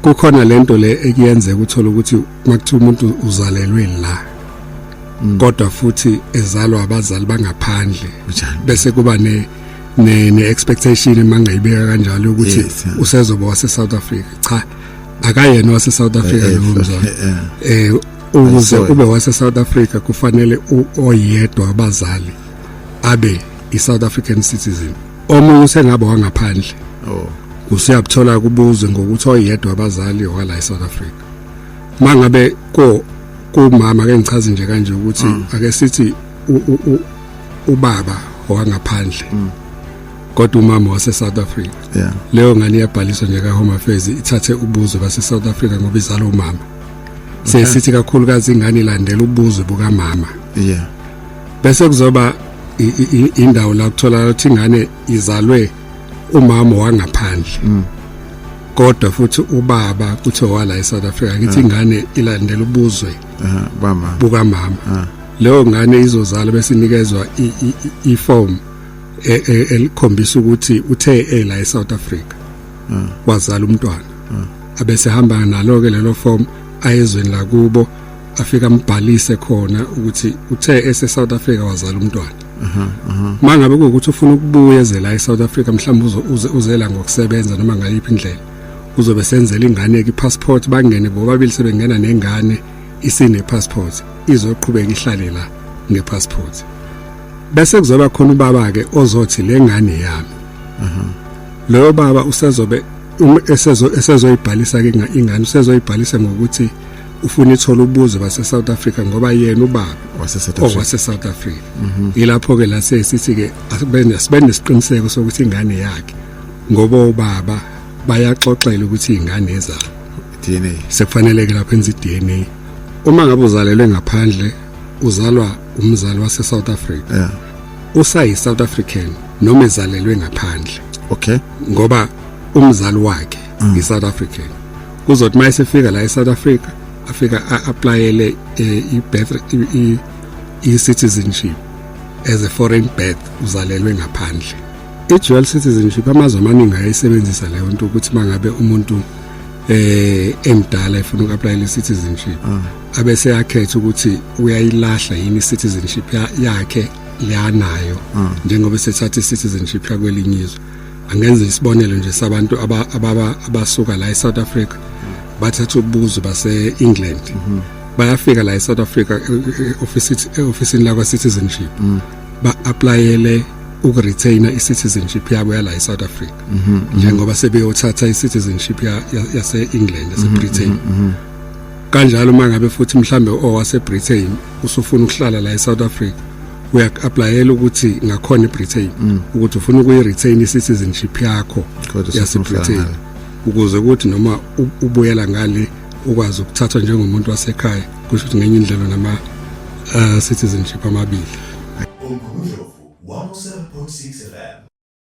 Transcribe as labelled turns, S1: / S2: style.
S1: kukhona lento le ekuyenzeka uthola ukuthi makuthiwa umuntu uzalelwe la kodwa futhi ezalwa abazali bangaphandle bese kuba ne expectation mangayibeka kanjalo ukuthi usezoba wase South Africa cha akayena wase South Africa lomzali ukuze ube wase South Africa kufanele oyedwa abazali abe i-South African citizen omunye usengaba wangaphandle usiyabuthola kubuzwe ngokuthi oyedwa abazali wala eSouth Africa mangabe kumama ke ngichaze nje kanje ukuthi ake sithi ubaba wangaphandle kodwa umama wase South Africa leyo ngane iyabhaliswa nje ka Home Affairs ithathe ubuzwe base South Africa ngoba izala umama sesithi kakhulukazi ingane ilandela ubuzwe buka mama bese kuzoba indawo la kuthola ukuthi ingane izalwe umama wangaphandle kodwa futhi ubaba kuthi wala eSouth Africa ngithi ingane ilandela ubuzwe buka mama leyo ngane izozala bese inikezwa iform elikhombisa ukuthi uthe la eSouth Africa wazala umntwana abese hamba nalo ke lelo form ayezweni la kubo afika ambhalise khona ukuthi uthe eSouth Africa wazala umntwana mangabe ukuthi ufuna ukubuya ezela eSouth Africa mhlawumbe uzela ngokusebenza noma ngayiphi indlela uzobe senzela ingane ke passport bangene bobabili sebengena nengane isine passport izoqhubeka ihlale la ngepassport bese kuzoba khona ubaba ke ozothi lengane yami lo baba usezobe esezoyibhalisa ke ingane usezoyibhalisa ngokuthi ufuna ithola ubuzwe base South Africa ngoba yena ubaba wase South Africa ilapho ke la sesithi ke asibe nesiqiniseko sokuthi ingane yakhe ngoba ubaba bayaxoxela ukuthi ingane ezalo DNA sekufanele ke lapha enza iDNA uma ngabe uzalelwe ngaphandle uzalwa umzali wase South Africa usayi South African noma ezalelwe ngaphandle ngoba umzali wakhe iSouth African kuzothi mayesefika la eSouth Africa afika applyele i-birth i-citizenship as a foreign birth uzalelwe ngaphandle i-dual citizenship amazwe amaningi ayisebenzisa leyo nto ukuthi mangabe umuntu emdala efuna uku-applyela i-citizenship abese yakhetha ukuthi uyayilahla yini i-citizenship yakhe liyanayo njengoba sethatha i-citizenship yakwelinye izwe angenza isibonelo nje sabantu abasuka la eSouth Africa bathatha ubuzwe base England bayafika la eSouth Africa office la kwa-citizenship ba-applyele ukuretaina i-citizenship yabo yala eSouth Africa njengoba sebeyothatha i-citizenship yase-England yase-Britain kanjalo mangabe futhi mhlambe owase-Britain usufuna ukuhlala la eSouth Africa uyak-applyela ukuthi ngakhona eBritain ukuthi ufuna ukuyi-retain i-citizenship yakho yase-Britain ukuze ukuthi noma ubuyela ngale ukwazi ukuthathwa njengomuntu wasekhaya kusho ukuthi ngenye indlela nama citizenship amabili.
S2: 107.6 FM